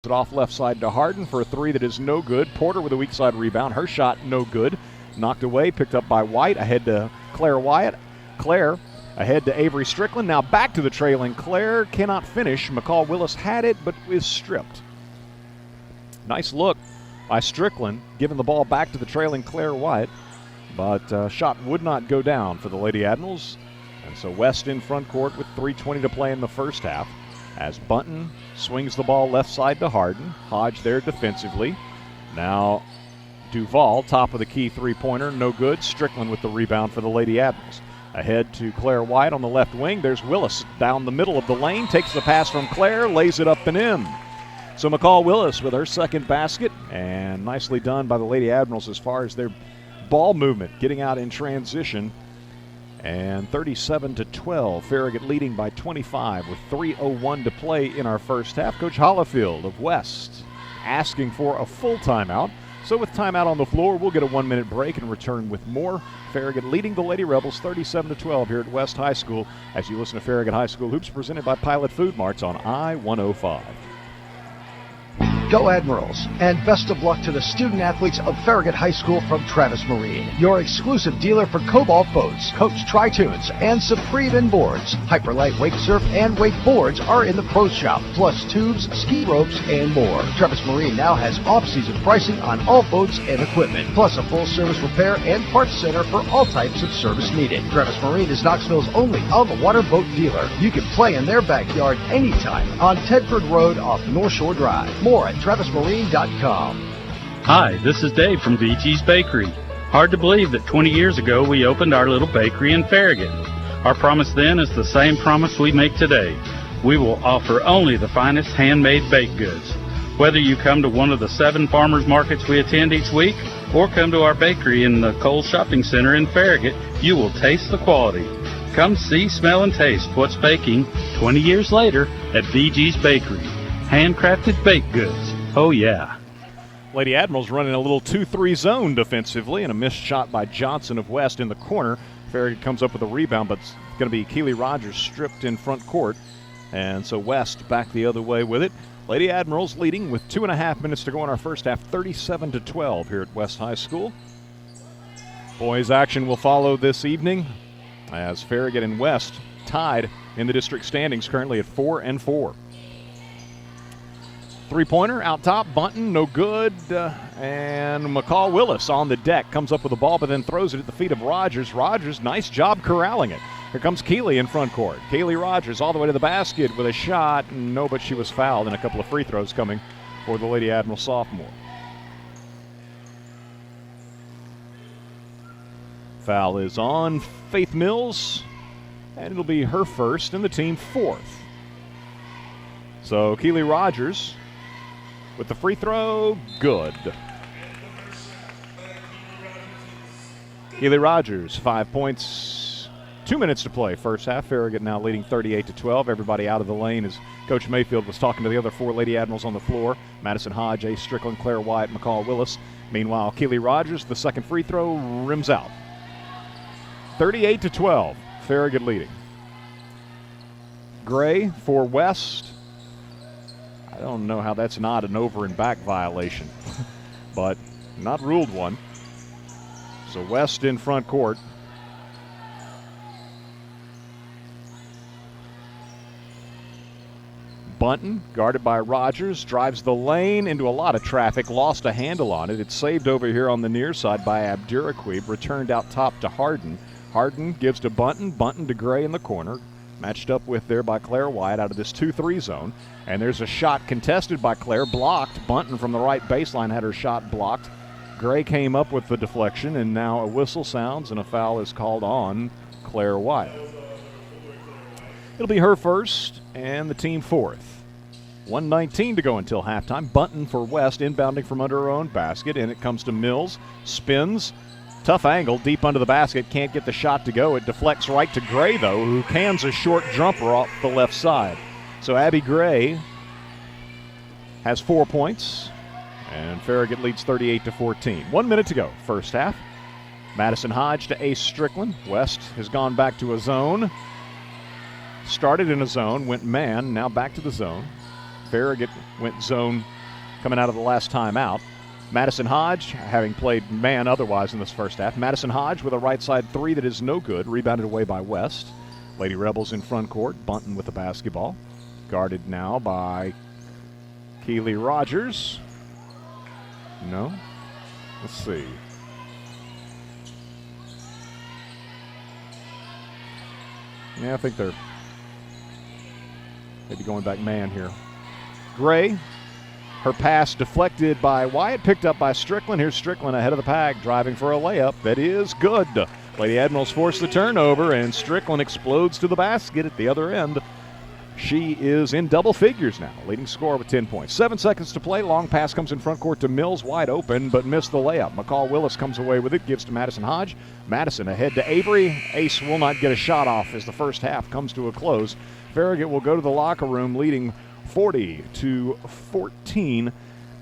it off left side to Harden for a three that is no good. Porter with a weak side rebound. Her shot no good. Knocked away, picked up by White. Ahead to Claire Wyatt. Claire ahead to Avery Strickland. Now back to the trailing Claire. Cannot finish. McCall Willis had it, but is stripped. Nice look by Strickland, giving the ball back to the trailing Claire Wyatt. But shot would not go down for the Lady Admirals. And so West in front court with 3:20 to play in the first half. As Bunton swings the ball left side to Harden. Hodge there defensively. Now Duval, top of the key three-pointer, no good. Strickland with the rebound for the Lady Admirals. Ahead to Claire White on the left wing. There's Willis down the middle of the lane. Takes the pass from Claire, lays it up and in. So McCall Willis with her second basket. And nicely done by the Lady Admirals as far as their ball movement, getting out in transition. And 37-12, Farragut leading by 25 with 3:01 to play in our first half. Coach Hollifield of West asking for a full timeout. So with timeout on the floor, we'll get a 1-minute break and return with more. Farragut leading the Lady Rebels 37-12 here at West High School as you listen to Farragut High School Hoops presented by Pilot Food Marts on I-105. Go Admirals, and best of luck to the student athletes of Farragut High School from Travis Marine, your exclusive dealer for Cobalt boats, Coach Tri-Tunes, and Supreme Inboards. Hyperlight wake surf and wakeboards are in the pro shop, plus tubes, ski ropes, and more. Travis Marine now has off-season pricing on all boats and equipment, plus a full-service repair and parts center for all types of service needed. Travis Marine is Knoxville's only on-the-water boat dealer. You can play in their backyard anytime on Tedford Road off North Shore Drive. More at TravisMarine.com. Hi, this is Dave from VG's Bakery. Hard to believe that 20 years ago we opened our little bakery in Farragut. Our promise then is the same promise we make today. We will offer only the finest handmade baked goods. Whether you come to one of the 7 farmers markets we attend each week or come to our bakery in the Cole Shopping Center in Farragut, you will taste the quality. Come see, smell, and taste what's baking 20 years later at VG's Bakery. Handcrafted baked goods. Oh, yeah. Lady Admirals running a little 2-3 zone defensively, and a missed shot by Johnson of West in the corner. Farragut comes up with a rebound, but it's going to be Keely Rogers stripped in front court. And so West back the other way with it. Lady Admirals leading with 2.5 minutes to go in our first half, 37-12 here at West High School. Boys action will follow this evening as Farragut and West tied in the district standings currently at 4-4. Three-pointer out top, Bunton, no good, and McCall Willis on the deck comes up with the ball but then throws it at the feet of Rogers. Rogers, nice job corralling it. Here comes Keeley in front court. Keeley Rogers all the way to the basket with a shot. No, but she was fouled, and a couple of free throws coming for the Lady Admiral sophomore. Foul is on Faith Mills, and it'll be her first and the team fourth. So Keeley Rogers with the free throw, good. Keely Rogers, 5 points, 2 minutes to play. First half, Farragut now leading 38-12. Everybody out of the lane as Coach Mayfield was talking to the other 4 Lady Admirals on the floor. Madison Hodge, Ace Strickland, Claire White, McCall Willis. Meanwhile, Keely Rogers, the second free throw, rims out. 38-12, Farragut leading. Gray for West. I don't know how that's not an over and back violation, but not ruled one. So West in front court. Bunton, guarded by Rogers, drives the lane into a lot of traffic, lost a handle on it. It's saved over here on the near side by Abduraquib, returned out top to Harden. Harden gives to Bunton, Bunton to Gray in the corner. Matched up with there by Claire White out of this 2-3 zone. And there's a shot contested by Claire, blocked. Bunton from the right baseline had her shot blocked. Gray came up with the deflection, and now a whistle sounds and a foul is called on Claire White. It'll be her first and the team fourth. 1:19 to go until halftime. Bunton for West, inbounding from under her own basket, and it comes to Mills. Spins. Tough angle, deep under the basket, can't get the shot to go. It deflects right to Gray, though, who cans a short jumper off the left side. So Abby Gray has 4 points, and Farragut leads 38-14. 1 minute to go, first half. Madison Hodge to Ace Strickland. West has gone back to a zone. Started in a zone, went man, now back to the zone. Farragut went zone coming out of the last timeout. Madison Hodge, having played man otherwise in this first half. Madison Hodge with a right side three that is no good, rebounded away by West. Lady Rebels in front court, Bunton with the basketball. Guarded now by Keely Rogers. No. Let's see. Yeah, I think they're maybe going back man here. Gray. Her pass deflected by Wyatt, picked up by Strickland. Here's Strickland ahead of the pack, driving for a layup. That is good. Lady Admirals force the turnover, and Strickland explodes to the basket at the other end. She is in double figures now, leading scorer with 10 points. 7 seconds to play. Long pass comes in front court to Mills, wide open, but missed the layup. McCall Willis comes away with it, gives to Madison Hodge. Madison ahead to Avery. Ace will not get a shot off as the first half comes to a close. Farragut will go to the locker room leading 40-14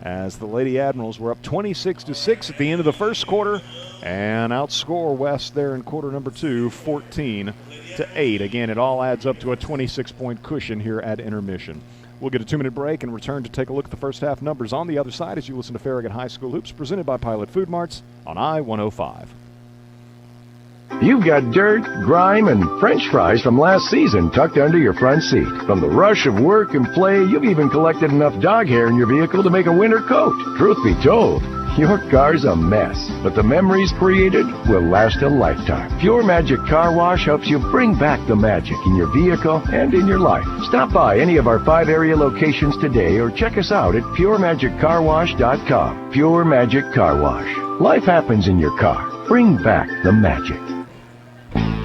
as the Lady Admirals were up 26-6 at the end of the first quarter and outscore West there in quarter number 2, 14-8. Again, it all adds up to a 26-point cushion here at intermission. We'll get a 2-minute break and return to take a look at the first half numbers on the other side as you listen to Farragut High School Hoops presented by Pilot Food Marts on I-105. You've got dirt, grime, and French fries from last season tucked under your front seat. From the rush of work and play, you've even collected enough dog hair in your vehicle to make a winter coat. Truth be told, your car's a mess, but the memories created will last a lifetime. Pure Magic Car Wash helps you bring back the magic in your vehicle and in your life. Stop by any of our 5 area locations today or check us out at PureMagicCarWash.com. Pure Magic Car Wash. Life happens in your car. Bring back the magic.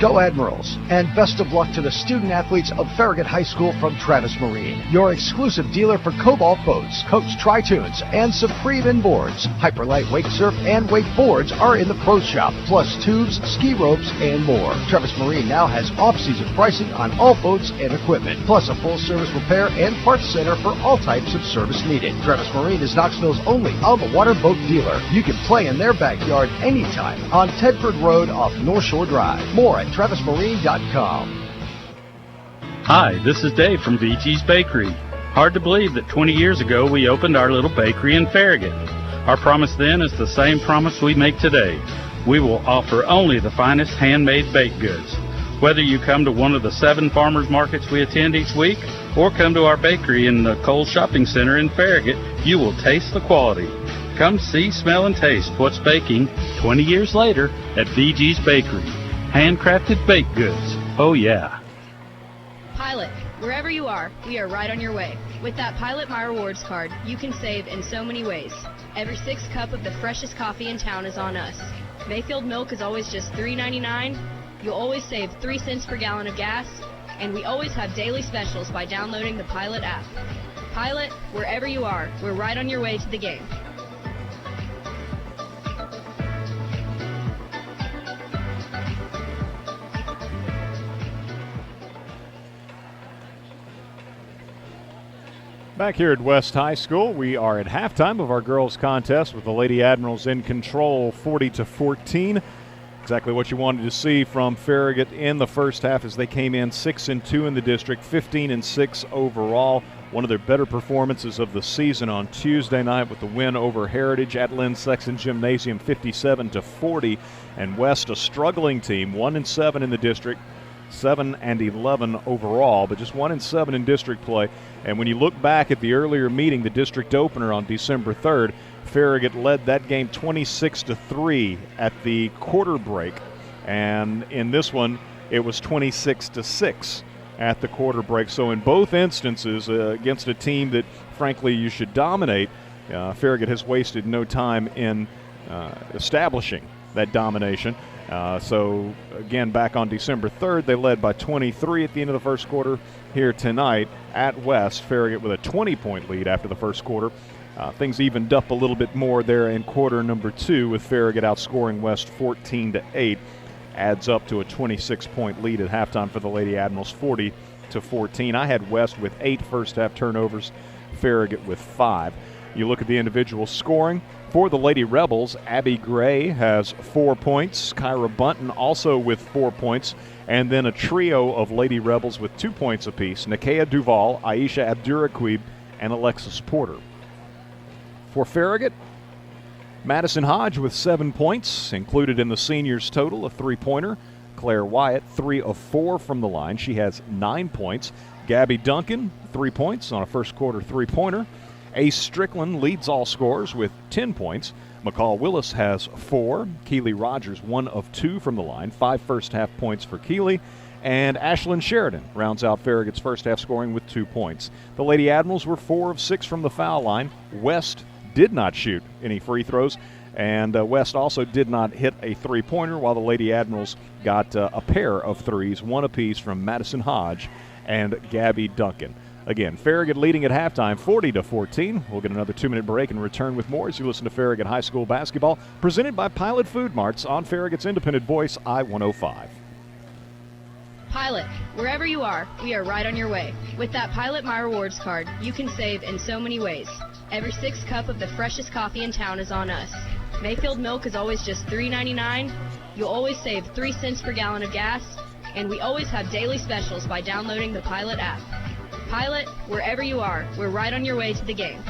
Go Admirals, and best of luck to the student athletes of Farragut High School from Travis Marine, your exclusive dealer for Cobalt boats, Coach Tri-Tunes, and Supreme Inboards. Hyperlight Wake Surf and Wakeboards are in the pro shop, plus tubes, ski ropes, and more. Travis Marine now has off-season pricing on all boats and equipment, plus a full-service repair and parts center for all types of service needed. Travis Marine is Knoxville's only on-the-water boat dealer. You can play in their backyard anytime on Tedford Road off North Shore Drive. More at TravisMarine.com. Hi, this is Dave from VT's Bakery. Hard to believe that 20 years ago we opened our little bakery in Farragut. Our promise then is the same promise we make today. We will offer only the finest handmade baked goods. Whether you come to one of the 7 farmers markets we attend each week or come to our bakery in the Cole Shopping Center in Farragut, you will taste the quality. Come see, smell, and taste what's baking 20 years later at VG's Bakery. Handcrafted baked goods. Oh, yeah. Pilot, wherever you are, we are right on your way. With that Pilot My Rewards card, you can save in so many ways. Every 6th cup of the freshest coffee in town is on us. Mayfield milk is always just $3.99. You'll always save 3 cents per gallon of gas. And we always have daily specials by downloading the Pilot app. Pilot, wherever you are, we're right on your way to the game. Back here at West High School, we are at halftime of our girls' contest with the Lady Admirals in control, 40-14. Exactly what you wanted to see from Farragut in the first half as they came in 6-2 in the district, 15-6 overall. One of their better performances of the season on Tuesday night with the win over Heritage at Lynn Sexton Gymnasium, 57-40. And West, a struggling team, 1-7 in the district, 7-11 overall, but just 1-7 in district play. And when you look back at the earlier meeting, the district opener on December 3rd, Farragut led that game 26-3 at the quarter break. And in this one, it was 26-6 at the quarter break. So in both instances, against a team that, frankly, you should dominate, Farragut has wasted no time in establishing that domination. So, again, back on December 3rd, they led by 23 at the end of the first quarter. Here tonight at West, Farragut with a 20-point lead after the first quarter. Things evened up a little bit more there in quarter number 2 with Farragut outscoring West 14-8. Adds up to a 26-point lead at halftime for the Lady Admirals, 40-14. I had West with 8 first-half turnovers, Farragut with 5. You look at the individual scoring. For the Lady Rebels, Abby Gray has 4 points. Kyra Bunton also with 4 points. And then a trio of Lady Rebels with 2 points apiece. Nakia Duval, Aisha Abduraquib, and Alexis Porter. For Farragut, Madison Hodge with 7 points, included in the seniors' total, a three-pointer. Claire Wyatt, 3 of 4 from the line. She has 9 points. Gabby Duncan, 3 points on a first-quarter three-pointer. Ace Strickland leads all scorers with 10 points. McCall Willis has 4. Keely Rogers, 1 of 2 from the line. 5 first-half points for Keely. And Ashlyn Sheridan rounds out Farragut's first-half scoring with 2 points. The Lady Admirals were 4 of 6 from the foul line. West did not shoot any free throws, and West also did not hit a three-pointer, while the Lady Admirals got a pair of threes, 1 apiece from Madison Hodge and Gabby Duncan. Again, Farragut leading at halftime, 40-14. We'll get another 2-minute break and return with more as you listen to Farragut High School basketball, presented by Pilot Food Marts on Farragut's independent voice, I-105. Pilot, wherever you are, we are right on your way. With that Pilot My Rewards card, you can save in so many ways. Every 6th cup of the freshest coffee in town is on us. Mayfield milk is always just $3.99. You'll always save 3 cents per gallon of gas. And we always have daily specials by downloading the Pilot app. Pilot, wherever you are, we're right on your way to the game.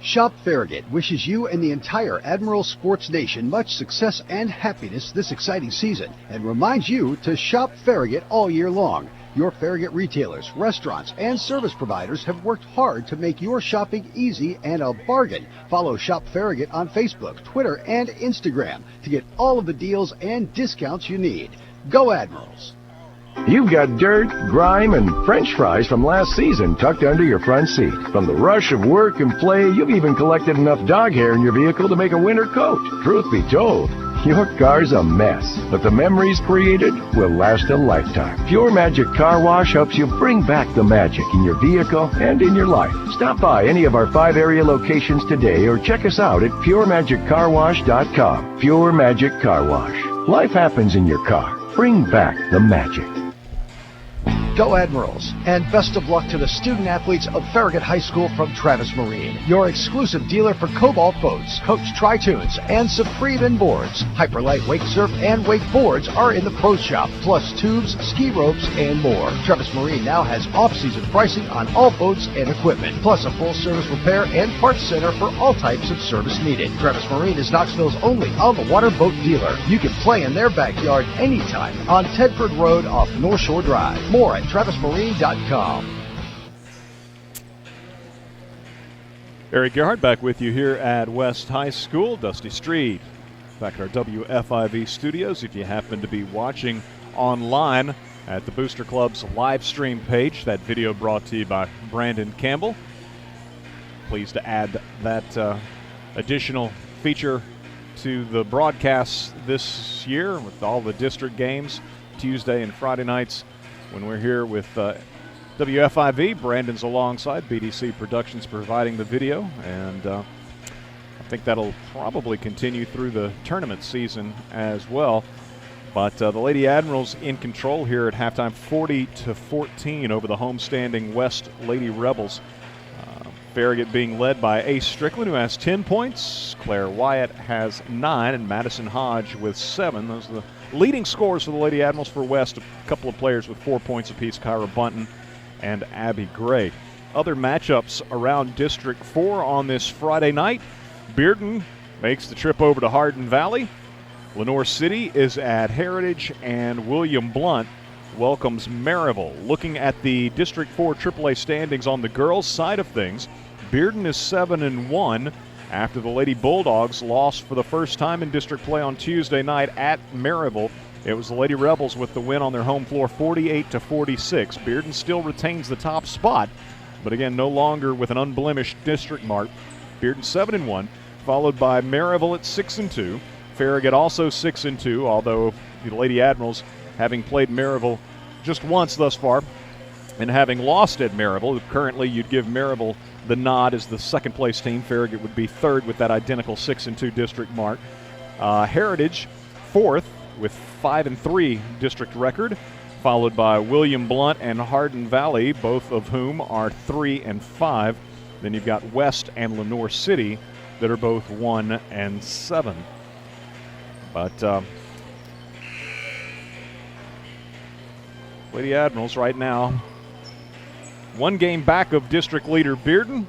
Shop Farragut wishes you and the entire Admiral Sports Nation much success and happiness this exciting season, and reminds you to shop Farragut all year long. Your Farragut retailers, restaurants, and service providers have worked hard to make your shopping easy and a bargain. Follow Shop Farragut on Facebook, Twitter, and Instagram to get all of the deals and discounts you need. Go Admirals! You've got dirt, grime, and French fries from last season tucked under your front seat. From the rush of work and play, you've even collected enough dog hair in your vehicle to make a winter coat. Truth be told, your car's a mess, but the memories created will last a lifetime. Pure Magic Car Wash helps you bring back the magic in your vehicle and in your life. Stop by any of our 5 area locations today or check us out at PureMagicCarWash.com. Pure Magic Car Wash. Life happens in your car. Bring back the magic. Go Admirals, and best of luck to the student athletes of Farragut High School from Travis Marine, your exclusive dealer for Cobalt boats, Coach Tri-Tunes, and Supreme boards. Hyperlight Wake Surf and Wakeboards are in the pro shop, plus tubes, ski ropes, and more. Travis Marine now has off-season pricing on all boats and equipment, plus a full-service repair and parts center for all types of service needed. Travis Marine is Knoxville's only on-the-water boat dealer. You can play in their backyard anytime on Tedford Road off North Shore Drive. More at TravisMarine.com. Eric Gerhardt back with you here at West High School. Dusty Street back at our WFIV studios. If you happen to be watching online at the Booster Club's live stream page, that video brought to you by Brandon Campbell. Pleased to add that additional feature to the broadcasts this year with all the district games Tuesday and Friday nights. When we're here with WFIV, Brandon's alongside. BDC Productions providing the video, and I think that'll probably continue through the tournament season as well. But the Lady Admirals in control here at halftime, 40-14 over the homestanding West Lady Rebels. Farragut being led by Ace Strickland, who has 10 points. Claire Wyatt has 9, and Madison Hodge with 7. Those are the leading scorers for the Lady Admirals. For West, a couple of players with 4 points apiece, Kyra Bunton and Abby Gray. Other matchups around District 4 on this Friday night. Bearden makes the trip over to Hardin Valley. Lenoir City is at Heritage, and William Blount welcomes Maryville. Looking at the District 4 AAA standings on the girls' side of things, Bearden is 7-1 after the Lady Bulldogs lost for the first time in district play on Tuesday night at Maryville. It was the Lady Rebels with the win on their home floor, 48-46. Bearden still retains the top spot, but again, no longer with an unblemished district mark. Bearden 7-1, followed by Maryville at 6-2. Farragut also 6-2, although the Lady Admirals, having played Maryville just once thus far, and having lost at Maryville, currently you'd give Maryville the nod as the second-place team. Farragut would be third with that identical 6-2 district mark. Heritage, fourth with 5-3 district record, followed by William Blount and Hardin Valley, both of whom are 3-5. Then you've got West and Lenoir City that are both 1-7. But Lady Admirals right now 1 game back of district leader Bearden.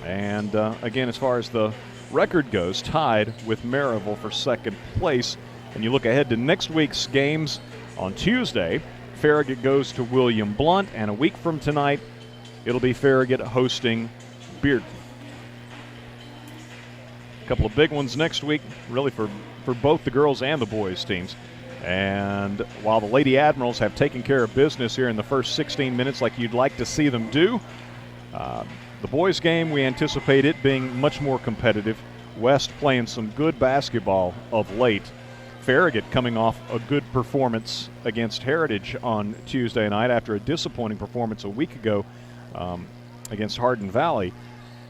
And again, as far as the record goes, tied with Maryville for second place. And you look ahead to next week's games on Tuesday. Farragut goes to William Blunt, and a week from tonight, it'll be Farragut hosting Bearden. A couple of big ones next week, really for both the girls and the boys teams. And while the Lady Admirals have taken care of business here in the first 16 minutes like you'd like to see them do, the boys' game, we anticipate it being much more competitive. West playing some good basketball of late. Farragut coming off a good performance against Heritage on Tuesday night after a disappointing performance a week ago against Hardin Valley.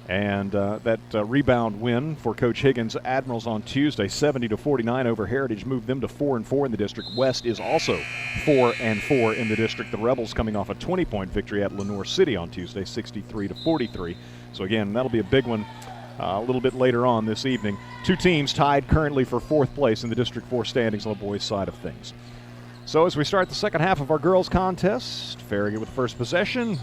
And that rebound win for Coach Higgins' Admirals on Tuesday, 70-49 over Heritage, moved them to 4-4 in the district. West is also 4-4 in the district. The Rebels coming off a 20-point victory at Lenoir City on Tuesday, 63-43. So again, that'll be a big one a little bit later on this evening. 2 teams tied currently for 4th place in the District 4 standings on the boys' side of things. So as we start the second half of our girls' contest, Farragut with first possession,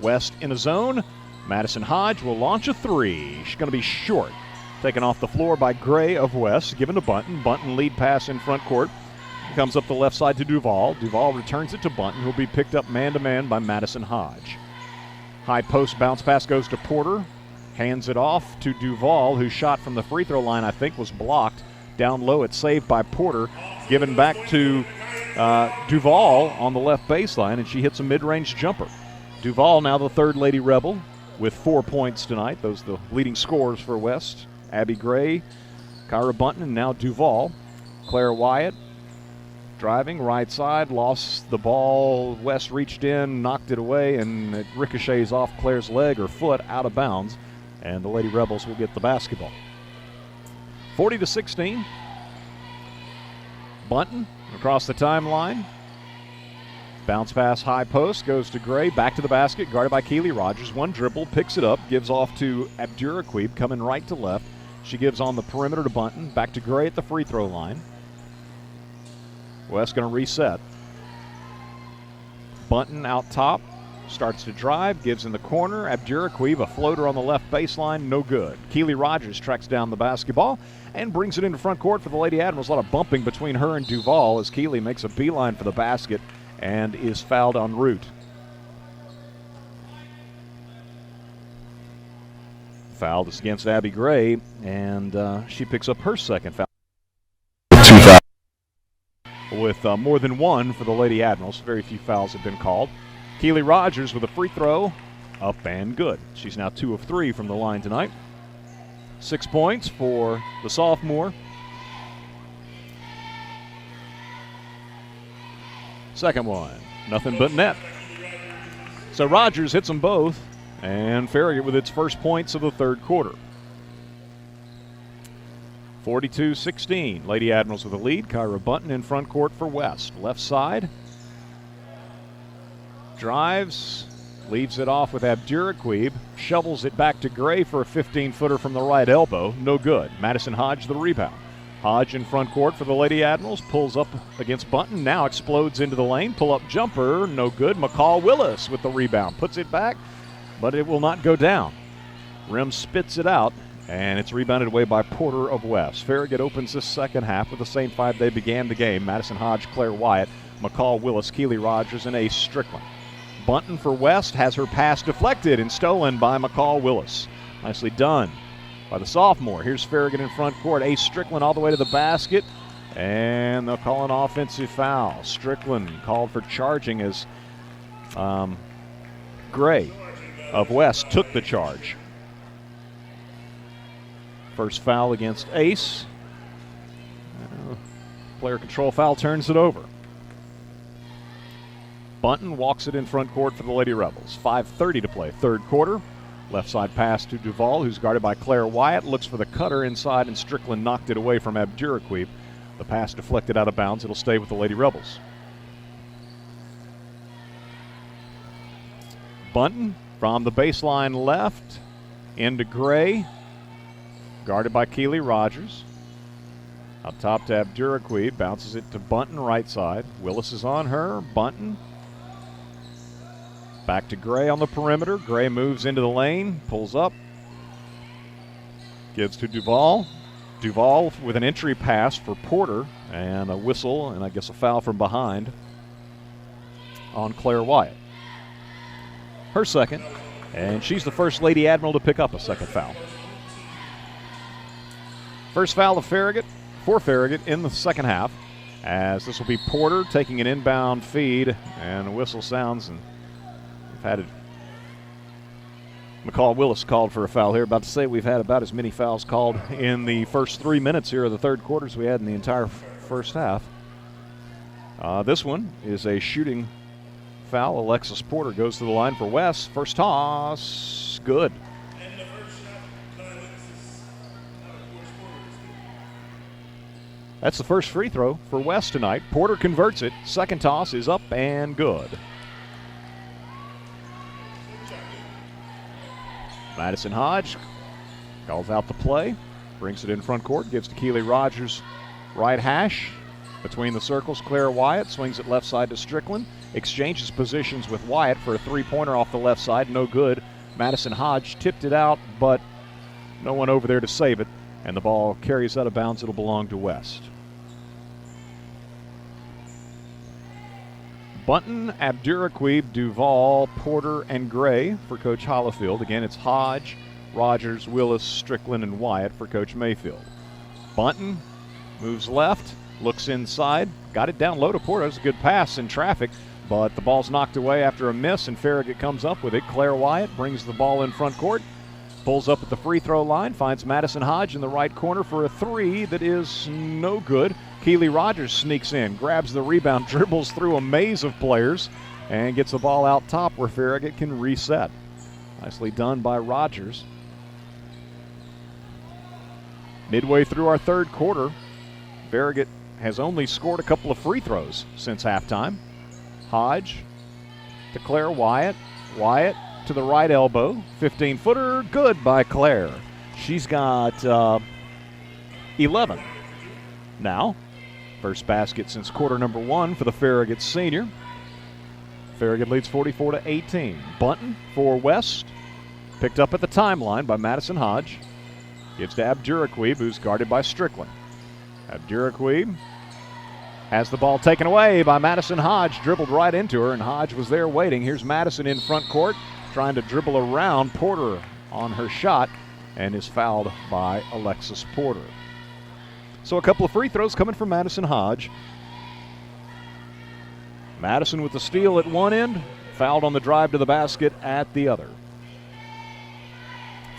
West in a zone. Madison Hodge will launch a 3. She's going to be short. Taken off the floor by Gray of West, given to Bunton. Bunton lead pass in front court. Comes up the left side to Duval. Duval returns it to Bunton, who'll be picked up man-to-man by Madison Hodge. High post bounce pass goes to Porter. Hands it off to Duval, whose shot from the free throw line, I think, was blocked. Down low, it's saved by Porter. Given back to Duval on the left baseline, and she hits a mid-range jumper. Duval now the third Lady Rebel with 4 points tonight. Those are the leading scorers for West. Abby Gray, Kyra Bunton, and now Duval. Claire Wyatt driving right side, lost the ball. West reached in, knocked it away, and it ricochets off Claire's leg or foot out of bounds. And the Lady Rebels will get the basketball. 40-16. Bunton across the timeline. Bounce pass, high post, goes to Gray, back to the basket, guarded by Keely Rogers. 1 dribble, picks it up, gives off to Abduraquib, coming right to left. She gives on the perimeter to Bunton, back to Gray at the free throw line. West going to reset. Bunton out top, starts to drive, gives in the corner. Abduraquib, a floater on the left baseline, no good. Keely Rogers tracks down the basketball and brings it into front court for the Lady Admirals. A lot of bumping between her and Duval as Keely makes a beeline for the basket and is fouled en route. Foul is against Abby Gray, and she picks up her second foul. With more than 1 for the Lady Admirals. Very few fouls have been called. Keely Rogers with a free throw, up and good. She's now 2 of 3 from the line tonight. 6 points for the sophomore. Second one, nothing but net. So Rogers hits them both, and Farragut with its first points of the third quarter. 42-16, Lady Admirals with the lead. Kyra Bunton in front court for West. Left side, drives, leaves it off with Abduraquib, shovels it back to Gray for a 15-footer from the right elbow, no good. Madison Hodge the rebound. Hodge in front court for the Lady Admirals, pulls up against Bunton, now explodes into the lane, pull-up jumper, no good. McCall Willis with the rebound, puts it back, but it will not go down. Rim spits it out, and it's rebounded away by Porter of West. Farragut opens this second half with the same 5 they began the game. Madison Hodge, Claire Wyatt, McCall Willis, Keely Rogers, and Ace Strickland. Bunton for West has her pass deflected and stolen by McCall Willis. Nicely done by the sophomore. Here's Farragut in front court. Ace Strickland all the way to the basket, and they'll call an offensive foul. Strickland called for charging as Gray of West took the charge. First foul against Ace. Player control foul turns it over. Bunton walks it in front court for the Lady Rebels. 5:30 to play, third quarter. Left side pass to Duval, who's guarded by Claire Wyatt. Looks for the cutter inside, and Strickland knocked it away from Abduraquib. The pass deflected out of bounds. It'll stay with the Lady Rebels. Bunton from the baseline left into Gray, guarded by Keely Rogers. Up top to Abduraquid, bounces it to Bunton right side. Willis is on her. Bunton. Back to Gray on the perimeter. Gray moves into the lane, pulls up. Gives to Duval. Duval with an entry pass for Porter and a whistle and I guess a foul from behind on Claire Wyatt. Her second, and she's the first Lady Admiral to pick up a second foul. First foul of Farragut for Farragut in the second half, as this will be Porter taking an inbound feed, and the whistle sounds, and we've had it. McCall Willis called for a foul here. About to say we've had about as many fouls called in the first 3 minutes here of the third quarter as we had in the entire first half. This one is a shooting foul. Alexis Porter goes to the line for West. First toss, good. That's the first free throw for West tonight. Porter converts it. Second toss is up and good. Madison Hodge calls out the play, brings it in front court, gives to Keely Rogers right hash. Between the circles, Claire Wyatt swings it left side to Strickland, exchanges positions with Wyatt for a three-pointer off the left side, no good. Madison Hodge tipped it out, but no one over there to save it, and the ball carries out of bounds. It'll belong to West. Bunton, Abduraquib, Duval, Porter, and Gray for Coach Hollifield. Again, it's Hodge, Rogers, Willis, Strickland, and Wyatt for Coach Mayfield. Bunton moves left, looks inside, got it down low to Porter. It was a good pass in traffic, but the ball's knocked away after a miss, and Farragut comes up with it. Claire Wyatt brings the ball in front court, pulls up at the free throw line, finds Madison Hodge in the right corner for a three that is no good. Keely Rogers sneaks in, grabs the rebound, dribbles through a maze of players, and gets the ball out top where Farragut can reset. Nicely done by Rogers. Midway through our third quarter, Farragut has only scored a couple of free throws since halftime. Hodge to Claire Wyatt. Wyatt to the right elbow. 15-footer, good by Claire. She's got 11 now. First basket since quarter number one for the Farragut senior. Farragut leads 44-18. Bunton for West. Picked up at the timeline by Madison Hodge. Gives to Abduraquib, who's guarded by Strickland. Abduraquib has the ball taken away by Madison Hodge. Dribbled right into her, and Hodge was there waiting. Here's Madison in front court, trying to dribble around Porter on her shot, and is fouled by Alexis Porter. So a couple of free throws coming from Madison Hodge. Madison with the steal at one end, fouled on the drive to the basket at the other.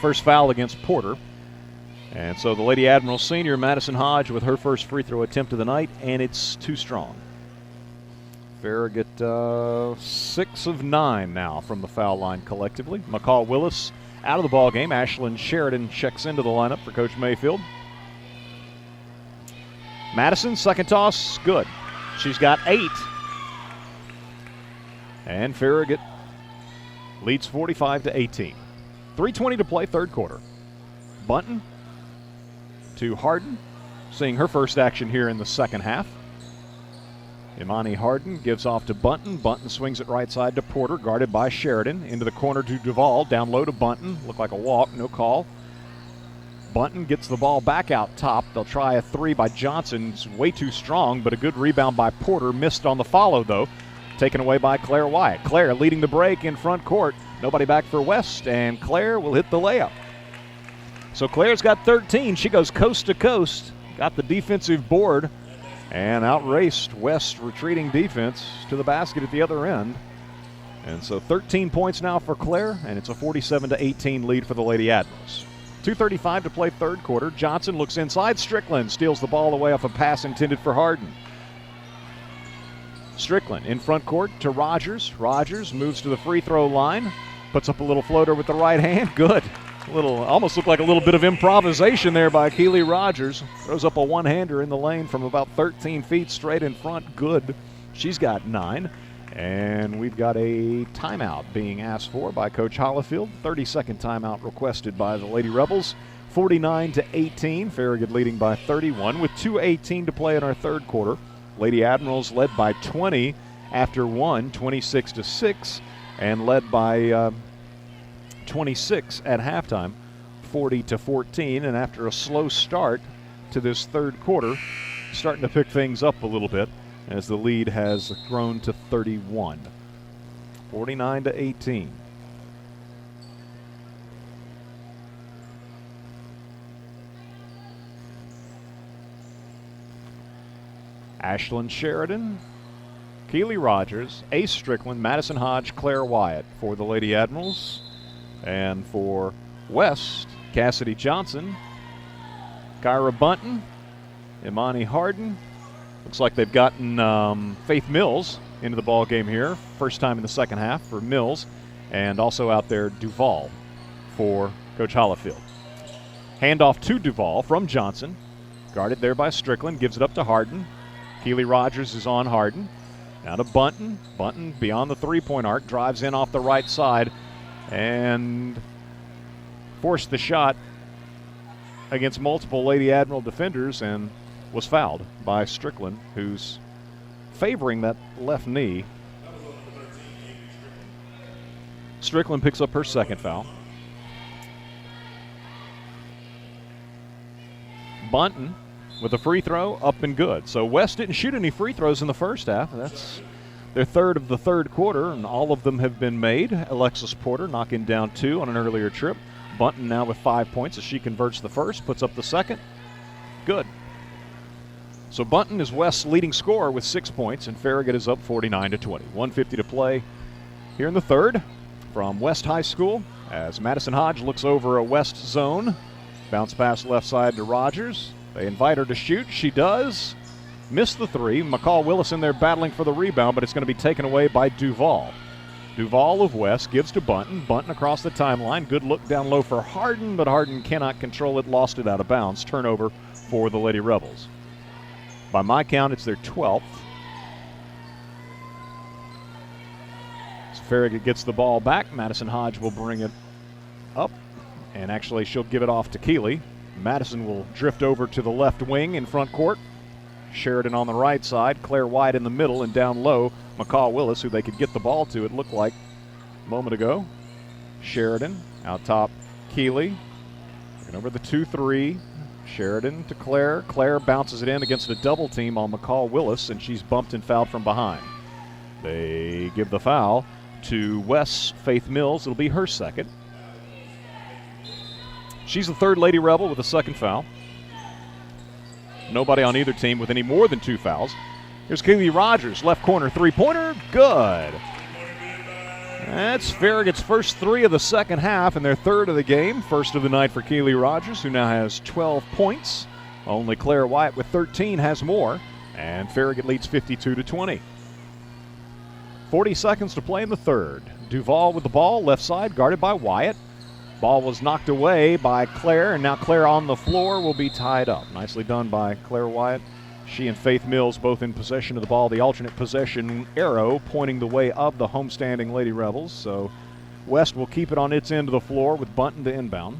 First foul against Porter. And so the Lady Admiral senior, Madison Hodge, with her first free throw attempt of the night, and it's too strong. Farragut 6 of 9 now from the foul line collectively. McCall Willis out of the ball game. Ashlyn Sheridan checks into the lineup for Coach Mayfield. Madison, second toss, good. She's got 8. And Farragut leads 45-18. 3:20 to play, third quarter. Bunton to Harden, seeing her first action here in the second half. Imani Harden gives off to Bunton. Bunton swings it right side to Porter, guarded by Sheridan. Into the corner to Duval, down low to Bunton. Looked like a walk, no call. Bunton gets the ball back out top. They'll try a three by Johnson. It's way too strong, but a good rebound by Porter. Missed on the follow, though. Taken away by Claire Wyatt. Claire leading the break in front court. Nobody back for West, and Claire will hit the layup. So Claire's got 13. She goes coast to coast. Got the defensive board and outraced West's retreating defense to the basket at the other end. And so 13 points now for Claire, and it's a 47-18 lead for the Lady Admirals. 2:35 to play third quarter. Johnson looks inside. Strickland steals the ball away off a pass intended for Harden. Strickland in front court to Rogers. Rogers moves to the free throw line. Puts up a little floater with the right hand. Good. Almost looked like a little bit of improvisation there by Keely Rogers. Throws up a one-hander in the lane from about 13 feet straight in front. Good. She's got 9. And we've got a timeout being asked for by Coach Hollifield. 30-second timeout requested by the Lady Rebels. 49-18. Farragut leading by 31 with 2:18 to play in our third quarter. Lady Admirals led by 20 after one, 26-6, and led by 26 at halftime, 40-14. And after a slow start to this third quarter, starting to pick things up a little bit as the lead has grown to 31. 49-18. Ashlyn Sheridan, Keely Rogers, Ace Strickland, Madison Hodge, Claire Wyatt for the Lady Admirals. And for West, Cassidy Johnson, Kyra Bunton, Imani Harden. Looks like they've gotten Faith Mills into the ball game here. First time in the second half for Mills. And also out there, Duvall for Coach Hollifield. Handoff to Duvall from Johnson. Guarded there by Strickland. Gives it up to Harden. Keely Rogers is on Harden. Now to Bunton. Bunton beyond the three-point arc. Drives in off the right side. And forced the shot against multiple Lady Admiral defenders and was fouled by Strickland, who's favoring that left knee. Strickland picks up her second foul. Bunton with a free throw, up and good. So West didn't shoot any free throws in the first half. That's their third of the third quarter, and all of them have been made. Alexis Porter knocking down 2 on an earlier trip. Bunton now with 5 points as she converts the first, puts up the second. Good. So Bunton is West's leading scorer with 6 points, and Farragut is up 49-20. 1:50 to play here in the third from West High School as Madison Hodge looks over a West zone. Bounce pass left side to Rogers. They invite her to shoot. She does. Missed the three. McCall Willis in there battling for the rebound, but it's going to be taken away by Duvall. Duvall of West gives to Bunton. Bunton across the timeline. Good look down low for Harden, but Harden cannot control it. Lost it out of bounds. Turnover for the Lady Rebels. By my count, it's their 12th. So Farragut gets the ball back. Madison Hodge will bring it up, and actually she'll give it off to Keely. Madison will drift over to the left wing in front court. Sheridan on the right side, Claire White in the middle, and down low, McCall Willis, who they could get the ball to, it looked like a moment ago. Sheridan out top, Keely. Looking over the 2-3. Sheridan to Claire. Claire bounces it in against a double team on McCall Willis, and she's bumped and fouled from behind. They give the foul to West's Faith Mills. It'll be her second. She's the third Lady Rebel with a second foul. Nobody on either team with any more than 2 fouls. Here's Keely Rogers, left corner three-pointer, good. That's Farragut's first 3 of the second half and their third of the game. First of the night for Keely Rogers, who now has 12 points. Only Claire White with 13 has more, and Farragut leads 52-20. 40 seconds to play in the third. Duvall with the ball, left side, guarded by Wyatt. Ball was knocked away by Claire, and now Claire on the floor will be tied up. Nicely done by Claire Wyatt. She and Faith Mills both in possession of the ball. The alternate possession arrow pointing the way of the homestanding Lady Rebels. So West will keep it on its end of the floor with Bunton to inbound.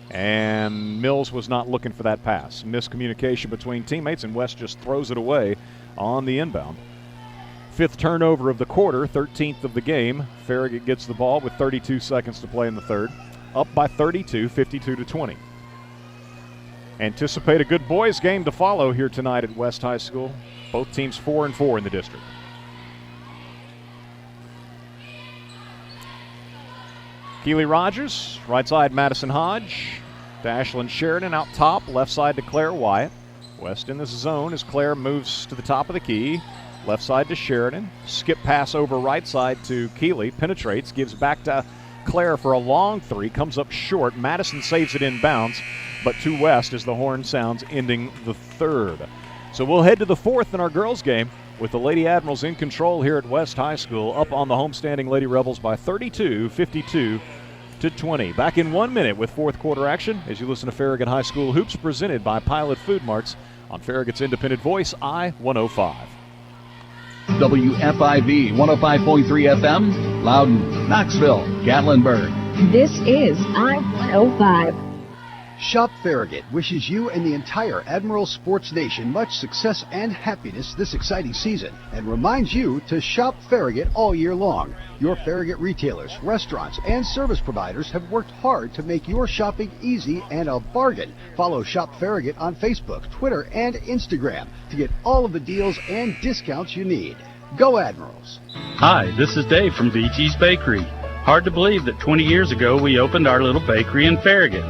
And Mills was not looking for that pass. Miscommunication between teammates, and West just throws it away on the inbound. 5th turnover of the quarter, 13th of the game. Farragut gets the ball with 32 seconds to play in the third. Up by 32, 52-20. Anticipate a good boys game to follow here tonight at West High School. Both teams 4-4 in the district. Keely Rogers, right side Madison Hodge. To Ashlyn Sheridan out top, left side to Claire Wyatt. West in this zone as Claire moves to the top of the key. Left side to Sheridan. Skip pass over right side to Keely. Penetrates, gives back to Claire for a long 3. Comes up short. Madison saves it in bounds, but to West as the horn sounds, ending the third. So we'll head to the fourth in our girls game with the Lady Admirals in control here at West High School, up on the homestanding Lady Rebels by 32, 52-20. Back in 1 minute with fourth quarter action as you listen to Farragut High School Hoops, presented by Pilot Food Marts on Farragut's independent voice, I-105. WFIV 105.3 FM, Loudon, Knoxville, Gatlinburg. This is I-105. Shop Farragut wishes you and the entire Admiral Sports Nation much success and happiness this exciting season and reminds you to shop Farragut all year long. Your Farragut retailers, restaurants, and service providers have worked hard to make your shopping easy and a bargain. Follow Shop Farragut on Facebook, Twitter, and Instagram to get all of the deals and discounts you need. Go Admirals! Hi, this is Dave from VT's Bakery. Hard to believe that 20 years ago we opened our little bakery in Farragut.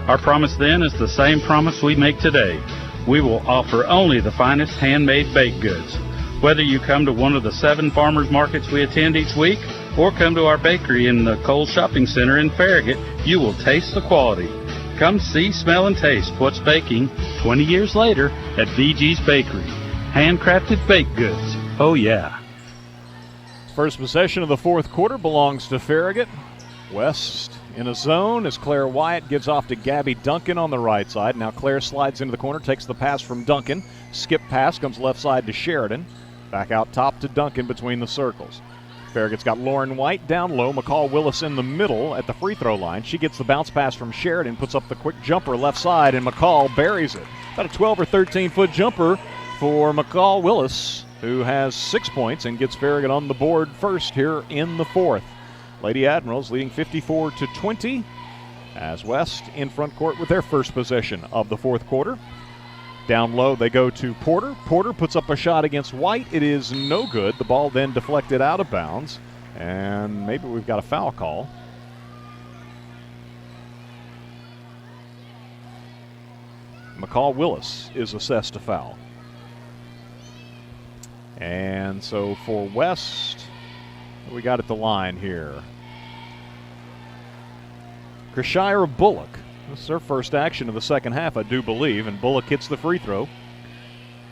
Our promise then is the same promise we make today. We will offer only the finest handmade baked goods. Whether you come to one of the 7 farmers markets we attend each week or come to our bakery in the Cole Shopping Center in Farragut, you will taste the quality. Come see, smell, and taste what's baking 20 years later at VG's Bakery. Handcrafted baked goods. Oh yeah. First possession of the fourth quarter belongs to Farragut. West in a zone as Claire Wyatt gives off to Gabby Duncan on the right side. Now Claire slides into the corner, takes the pass from Duncan. Skip pass comes left side to Sheridan. Back out top to Duncan between the circles. Farragut's got Lauren White down low. McCall Willis in the middle at the free throw line. She gets the bounce pass from Sheridan, puts up the quick jumper left side, and McCall buries it. About a 12 or 13-foot jumper for McCall Willis, who has 6 points and gets Farragut on the board first here in the fourth. Lady Admirals leading 54-20 as West in front court with their first possession of the fourth quarter. Down low they go to Porter. Porter puts up a shot against White. It is no good. The ball then deflected out of bounds, and maybe we've got a foul call. McCall Willis is assessed a foul. And so for West, we got at the line here. Krishira Bullock. This is her first action of the second half, I do believe, and Bullock hits the free throw.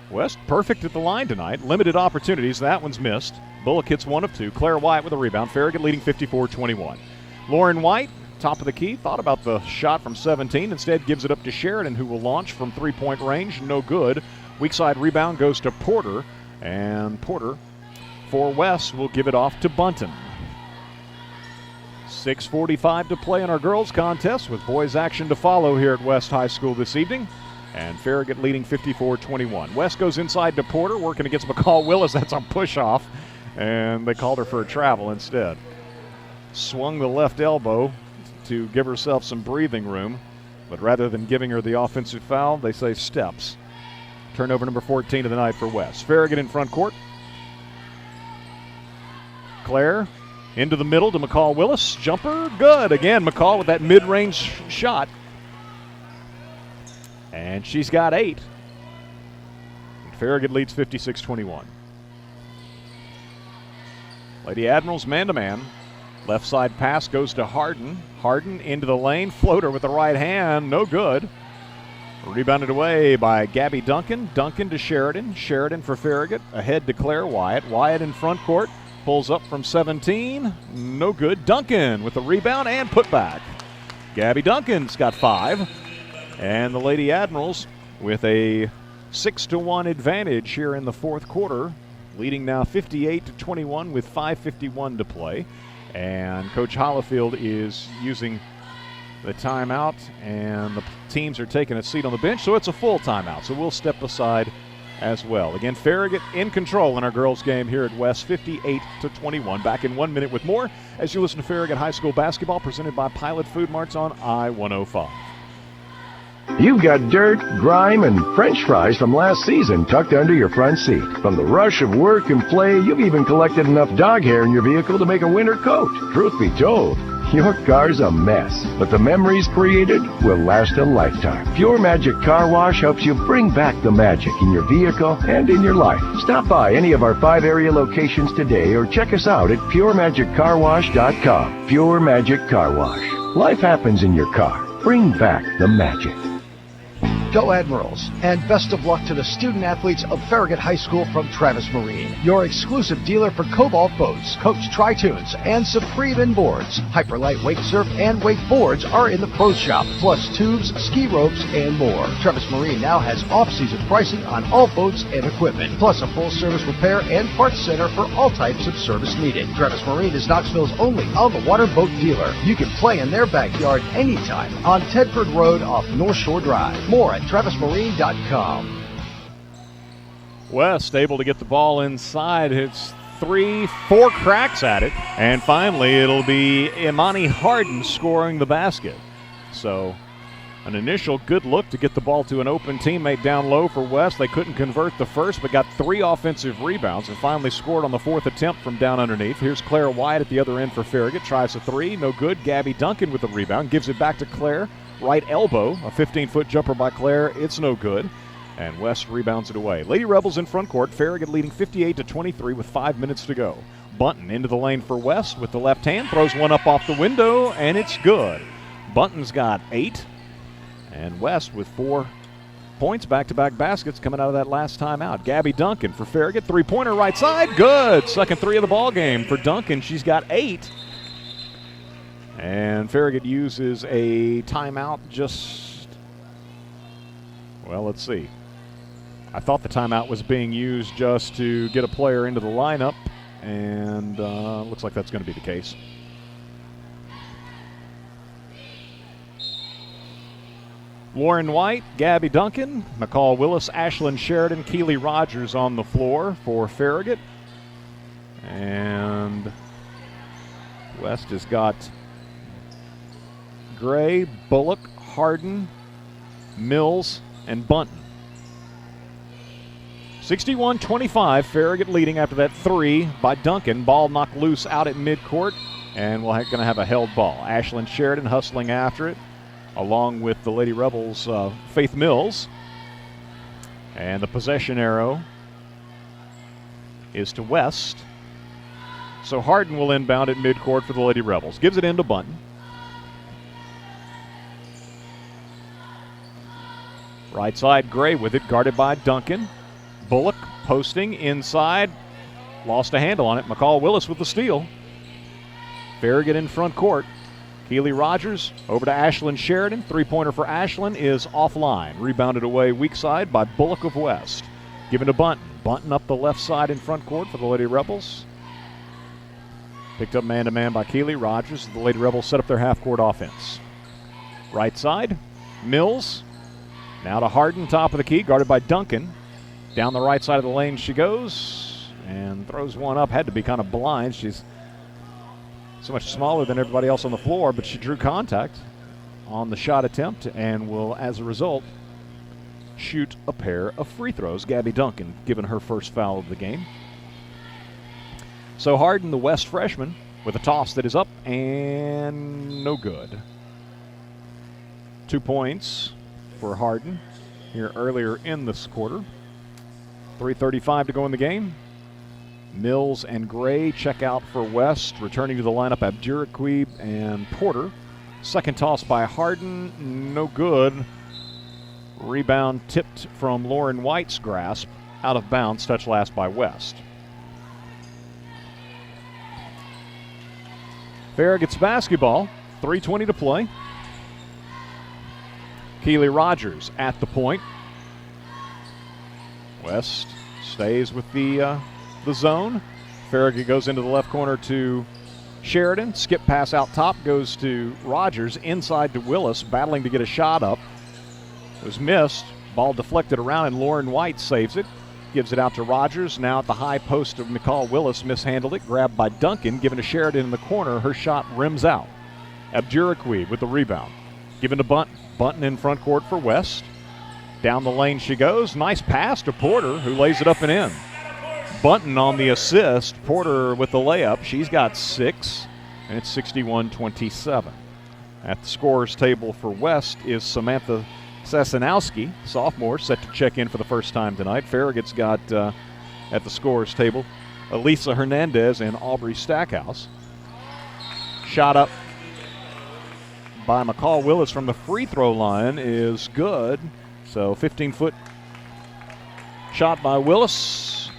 West perfect at the line tonight. Limited opportunities. That one's missed. Bullock hits 1 of 2. Claire White with a rebound. Farragut leading 54-21. Lauren White, top of the key, thought about the shot from 17. Instead gives it up to Sheridan, who will launch from three-point range. No good. Weak side rebound goes to Porter, and Porter for West will give it off to Bunton. 6:45 to play in our girls contest with boys action to follow here at West High School this evening. And Farragut leading 54-21. West goes inside to Porter, working against McCall Willis. That's a push-off, and they called her for a travel instead. Swung the left elbow to give herself some breathing room, but rather than giving her the offensive foul, they say steps. Turnover number 14 of the night for West. Farragut in front court. Claire into the middle to McCall Willis. Jumper, good. Again, McCall with that mid-range shot. And she's got 8. And Farragut leads 56-21. Lady Admirals man-to-man. Left side pass goes to Harden. Harden into the lane. Floater with the right hand. No good. Rebounded away by Gabby Duncan. Duncan to Sheridan. Sheridan for Farragut. Ahead to Claire Wyatt. Wyatt in front court. Pulls up from 17. No good. Duncan with the rebound and putback. Gabby Duncan's got 5. And the Lady Admirals with a 6-1 advantage here in the fourth quarter. Leading now 58-21 with 5:51 to play. And Coach Hollifield is using the timeout, and the teams are taking a seat on the bench, so it's a full timeout. So we'll step aside as well. Again, Farragut in control in our girls' game here at West, 58-21. Back in 1 minute with more as you listen to Farragut High School basketball presented by Pilot Food Marts on I-105. You've got dirt, grime, and French fries from last season tucked under your front seat. From the rush of work and play, you've even collected enough dog hair in your vehicle to make a winter coat. Truth be told, your car's a mess, but the memories created will last a lifetime. Pure Magic Car Wash helps you bring back the magic in your vehicle and in your life. Stop by any of our 5 area locations today or check us out at PureMagicCarWash.com. Pure Magic Car Wash. Life happens in your car. Bring back the magic. Go Admirals, and best of luck to the student athletes of Farragut High School from Travis Marine, your exclusive dealer for Cobalt boats, Coach Tri-Tunes, and Supreme Inboards. Hyperlight Wake Surf and Wakeboards are in the Pro Shop, plus tubes, ski ropes, and more. Travis Marine now has off-season pricing on all boats and equipment, plus a full-service repair and parts center for all types of service needed. Travis Marine is Knoxville's only on-the-water boat dealer. You can play in their backyard anytime on Tedford Road off North Shore Drive. More at travismarine.com. West able to get the ball inside. It's 3-4 cracks at it. And finally, it'll be Imani Harden scoring the basket. So an initial good look to get the ball to an open teammate down low for West. They couldn't convert the first, but got 3 offensive rebounds and finally scored on the 4th attempt from down underneath. Here's Claire Wyatt at the other end for Farragut. Tries a 3. No good. Gabby Duncan with the rebound. Gives it back to Claire. Right elbow. A 15-foot jumper by Claire. It's no good. And West rebounds it away. Lady Rebels in front court. Farragut leading 58-23 with 5 minutes to go. Bunton into the lane for West with the left hand. Throws one up off the window, and it's good. Bunton's got 8. And West with 4 points, back-to-back baskets coming out of that last time out. Gabby Duncan for Farragut, three-pointer right side, good. Second 3 of the ball game for Duncan. She's got 8. And Farragut uses a timeout let's see. I thought the timeout was being used just to get a player into the lineup, and looks like that's going to be the case. Lauren White, Gabby Duncan, McCall Willis, Ashlyn Sheridan, Keely Rogers on the floor for Farragut. And West has got Gray, Bullock, Harden, Mills, and Bunton. 61-25, Farragut leading after that 3 by Duncan. Ball knocked loose out at midcourt, and we're going to have a held ball. Ashlyn Sheridan hustling after it, along with the Lady Rebels, Faith Mills. And the possession arrow is to West. So Harden will inbound at midcourt for the Lady Rebels. Gives it into Bunton. Right side, Gray with it, guarded by Duncan. Bullock posting inside. Lost a handle on it. McCall Willis with the steal. Farragut in front court. Keely Rogers over to Ashlyn Sheridan. Three-pointer for Ashlyn is offline. Rebounded away weak side by Bullock of West. Given to Bunton. Bunton up the left side in front court for the Lady Rebels. Picked up man-to-man by Keely Rogers. The Lady Rebels set up their half-court offense. Right side, Mills. Now to Harden, top of the key, guarded by Duncan. Down the right side of the lane she goes and throws one up. Had to be kind of blind. She's so much smaller than everybody else on the floor, but she drew contact on the shot attempt and will, as a result, shoot a pair of free throws. Gabby Duncan given her first foul of the game. So Harden, the West freshman, with a toss that is up and no good. 2 points for Harden here earlier in this quarter. 3:35 to go in the game. Mills and Gray check out for West. Returning to the lineup, Abduraqib and Porter. Second toss by Harden, no good. Rebound tipped from Lauren White's grasp, out of bounds, touch last by West. Farragut's basketball, 3:20 to play. Keely Rogers at the point. West stays with the zone. Farragut goes into the left corner to Sheridan. Skip pass out top goes to Rogers. Inside to Willis, battling to get a shot up. It was missed. Ball deflected around, and Lauren White saves it. Gives it out to Rogers. Now at the high post of McCall Willis, mishandled it. Grabbed by Duncan. Given to Sheridan in the corner. Her shot rims out. Abduraqib with the rebound. Given to Bunton. Bunton in front court for West. Down the lane she goes. Nice pass to Porter, who lays it up and in. Bunton on the assist. Porter with the layup. She's got 6, and it's 61-27. At the scorer's table for West is Samantha Sasanowski, sophomore, set to check in for the first time tonight. Farragut's got at the scorer's table Elisa Hernandez and Aubrey Stackhouse. Shot up by McCall Willis from the free throw line is good. So 15-foot shot by Willis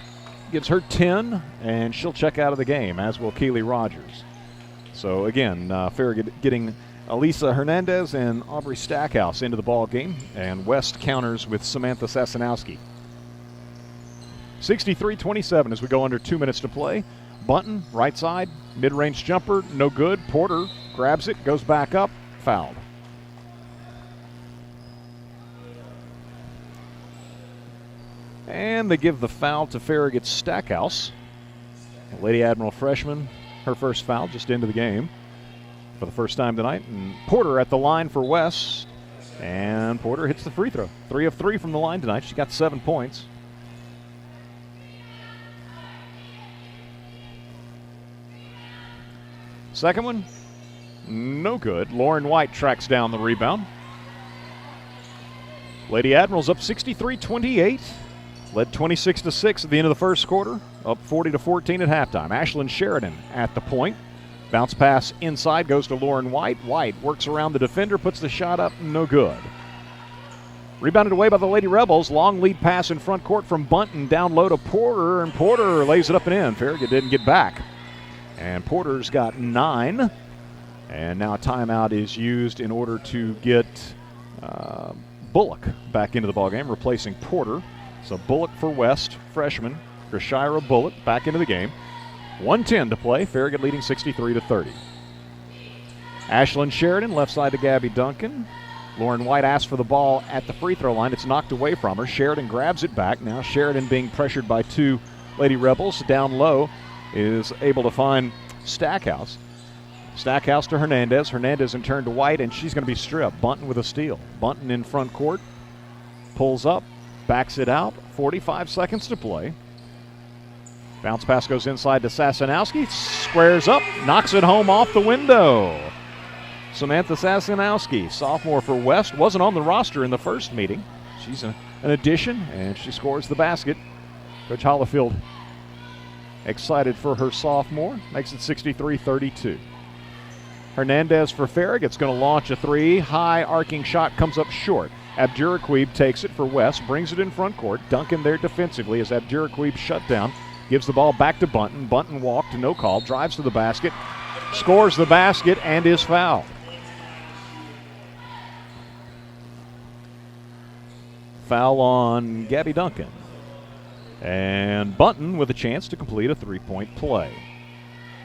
gives her 10, and she'll check out of the game, as will Keely Rogers. So again, Farragut getting Elisa Hernandez and Aubrey Stackhouse into the ball game, and West counters with Samantha Sasanowski. 63-27 as we go under 2 minutes to play. Bunton, right side, mid-range jumper, no good. Porter grabs it, goes back up, fouled. And they give the foul to Farragut's Stackhouse. Lady Admiral freshman, her first foul just into the game for the first time tonight. And Porter at the line for West. And Porter hits the free throw. 3 of 3 from the line tonight. She got 7 points. Second one, no good. Lauren White tracks down the rebound. Lady Admirals up 63-28. Led 26-6 at the end of the first quarter. Up 40-14 at halftime. Ashlyn Sheridan at the point. Bounce pass inside goes to Lauren White. White works around the defender, puts the shot up, no good. Rebounded away by the Lady Rebels. Long lead pass in front court from Bunton down low to Porter, and Porter lays it up and in. Farragut didn't get back. And Porter's got 9. And now a timeout is used in order to get Bullock back into the ballgame, replacing Porter. So Bullock for West, freshman. Grishira Bullock back into the game. 1:10 to play. Farragut leading 63-30. Ashlyn Sheridan, left side to Gabby Duncan. Lauren White asks for the ball at the free throw line. It's knocked away from her. Sheridan grabs it back. Now Sheridan being pressured by 2 Lady Rebels. Down low is able to find Stackhouse. Stackhouse to Hernandez. Hernandez in turn to White, and she's going to be stripped. Bunton with a steal. Bunton in front court. Pulls up. Backs it out. 45 seconds to play. Bounce pass goes inside to Sasanowski. Squares up. Knocks it home off the window. Samantha Sasanowski, sophomore for West, wasn't on the roster in the first meeting. She's an addition, and she scores the basket. Coach Hollifield excited for her sophomore. Makes it 63-32. Hernandez for Farragut's going to launch a 3. High arcing shot comes up short. Abduraquib takes it for West, brings it in front court. Duncan there defensively as Abduraquib shut down. Gives the ball back to Bunton. Bunton walked, no call. Drives to the basket. Scores the basket and is fouled. Foul on Gabby Duncan. And Bunton with a chance to complete a 3-point play.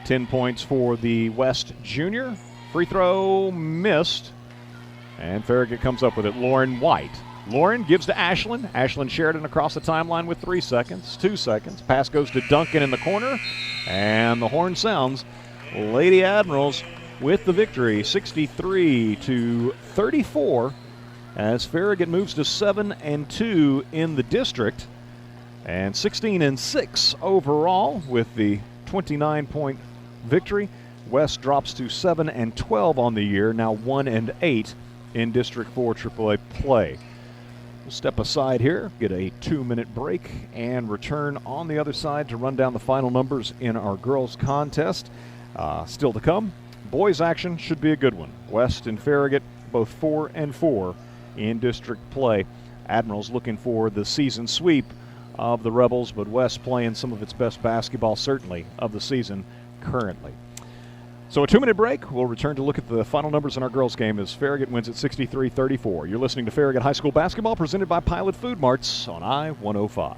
10 points for the West junior. Free throw missed. And Farragut comes up with it. Lauren White. Lauren gives to Ashlyn. Ashlyn Sheridan across the timeline with 3 seconds. 2 seconds. Pass goes to Duncan in the corner. And the horn sounds. Lady Admirals with the victory. 63-34 as Farragut moves to 7-2 in the district. And 16-6 overall with the 29-point victory. West drops to 7-12 on the year, now 1-8 in District 4 AAA play. We'll step aside here, get a 2-minute break, and return on the other side to run down the final numbers in our girls contest. Still to come, boys action should be a good one. West and Farragut both 4-4 in district play. Admirals looking for the season sweep of the Rebels, but West playing some of its best basketball, certainly, of the season currently. So a 2-minute break. We'll return to look at the final numbers in our girls game as Farragut wins at 63-34. You're listening to Farragut High School Basketball presented by Pilot Food Marts on I-105.